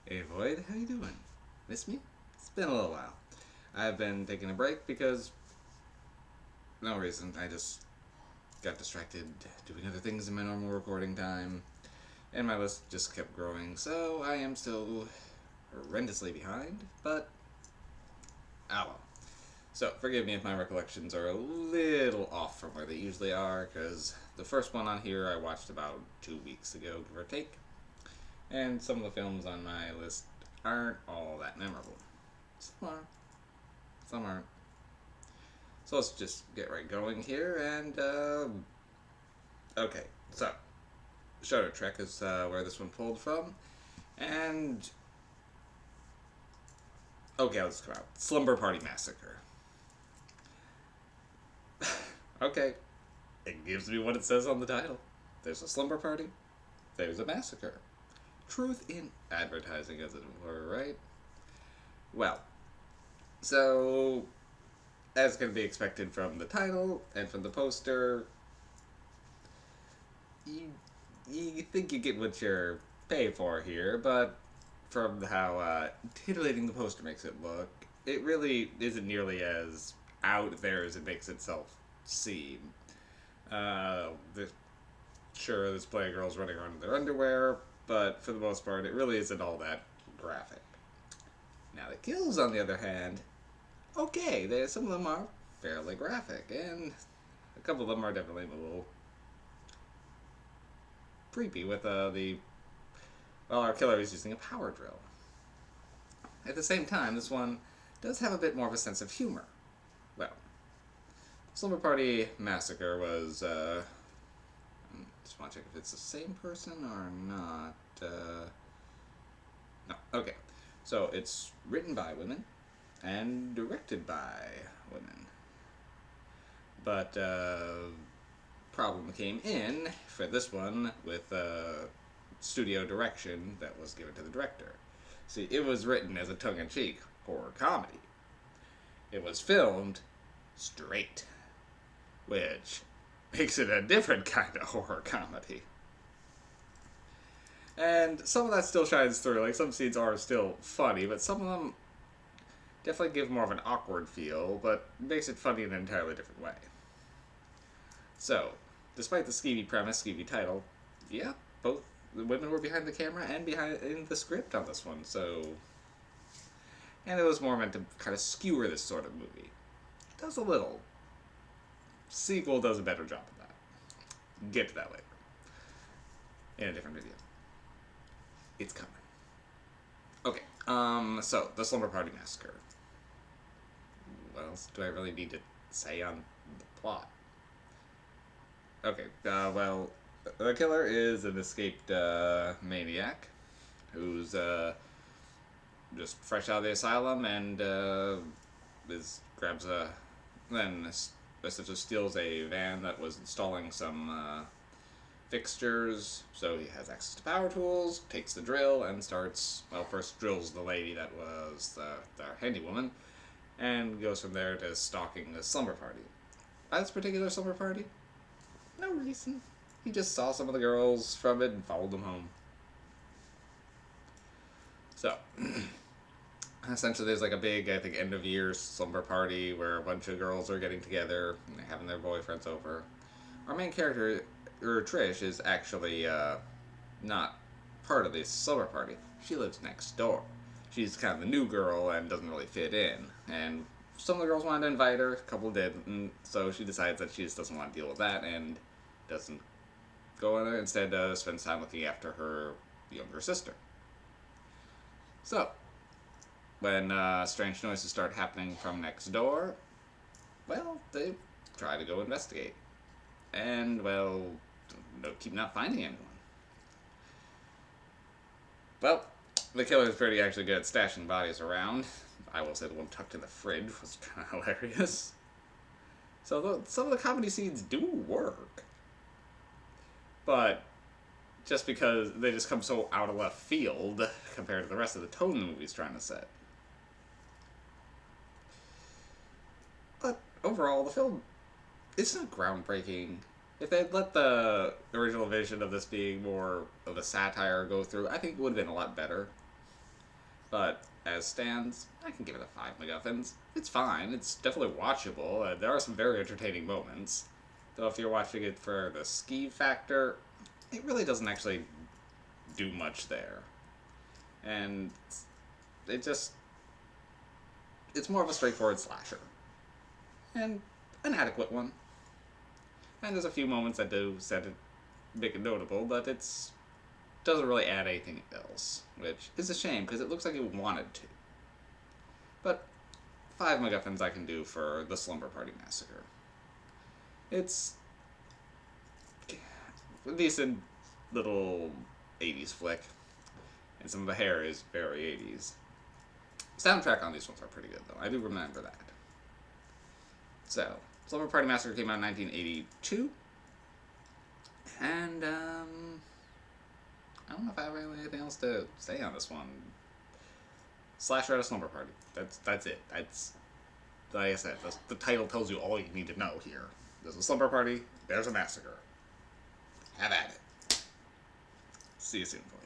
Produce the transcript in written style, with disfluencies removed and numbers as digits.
Hey Void, how you doing? Miss me? It's been a little while. I've been taking a break because no reason. I just got distracted doing other things in my normal recording time, and my list just kept growing. So I am still horrendously behind, but well. So forgive me if my recollections are a little off from where they usually are, because the first one on here I watched about 2 weeks ago, give or take, and some of the films on my list aren't all that memorable. Some are, some aren't. So let's just get right going here. And, okay, so Star Trek is where this one pulled from. And, okay, let's come out. Slumber Party Massacre. Okay, it gives me what it says on the title. There's a slumber party, there's a massacre. Truth in advertising, as it were, right? Well, so, as can be expected from the title and from the poster, you you think you get what you're paying for here, but from how titillating the poster makes it look, it really isn't nearly as out there as it makes itself seem. Uh, the, sure, there's playgirls running around in their underwear, but for the most part, it really isn't all that graphic. Now, the kills, on the other hand, okay, some of them are fairly graphic, and a couple of them are definitely a little creepy with our killer is using a power drill. At the same time, this one does have a bit more of a sense of humor. Well, Slumber Party Massacre was, just want to check if it's the same person or not. No, okay. So it's written by women and directed by women. But, problem came in for this one with studio direction that was given to the director. See, it was written as a tongue-in-cheek horror comedy. It was filmed straight, which makes it a different kind of horror comedy. And some of that still shines through. Like, some scenes are still funny, but some of them definitely give more of an awkward feel, but makes it funny in an entirely different way. So, despite the skeevy premise, skeevy title, yeah, both the women were behind the camera and behind in the script on this one, so. And it was more meant to kind of skewer this sort of movie. It does a little. Sequel does a better job of that. Get to that later. In a different video. It's coming. Okay, so, the Slumber Party Massacre. What else do I really need to say on the plot? Okay, well, the killer is an escaped maniac who's just fresh out of the asylum and grabs a then essentially steals a van that was installing some fixtures, so he has access to power tools, takes the drill, and starts, well, first drills the lady that was the handy woman, and goes from there to stalking the slumber party. By this particular slumber party, no reason. He just saw some of the girls from it and followed them home. So, essentially, there's like a big, I think, end of year slumber party where a bunch of girls are getting together and having their boyfriends over. Our main character, or Trish, is actually not part of this slumber party. She lives next door. She's kind of the new girl and doesn't really fit in. And some of the girls wanted to invite her, a couple did, and so she decides that she just doesn't want to deal with that and doesn't go in there. Instead, spends time looking after her younger sister. So, when strange noises start happening from next door, well, they try to go investigate. And, well, keep not finding anyone. Well, the killer is pretty actually good at stashing bodies around. I will say the one tucked in the fridge was kind of hilarious. So some of the comedy scenes do work. But just because they just come so out of left field compared to the rest of the tone the movie's trying to set. But overall, the film isn't groundbreaking. If they'd let the original vision of this being more of a satire go through, I think it would have been a lot better. But as stands, I can give it a 5 MacGuffins. It's fine. It's definitely watchable. There are some very entertaining moments. Though if you're watching it for the ski factor, it really doesn't actually do much there. And it just... it's more of a straightforward slasher. And an adequate one. And there's a few moments that do set it, make it notable, but it's doesn't really add anything else, which is a shame because it looks like it wanted to. But 5 MacGuffins I can do for the Slumber Party Massacre. It's a decent little 80s flick, and some of the hair is very 80s. Soundtrack on these ones are pretty good, though. I do remember that. So, Slumber Party Massacre came out in 1982, and I don't know if I have anything else to say on this one. Slasher at a slumber party. That's it. That's, like I said, the title tells you all you need to know here. There's a slumber party. There's a massacre. Have at it. See you soon, folks.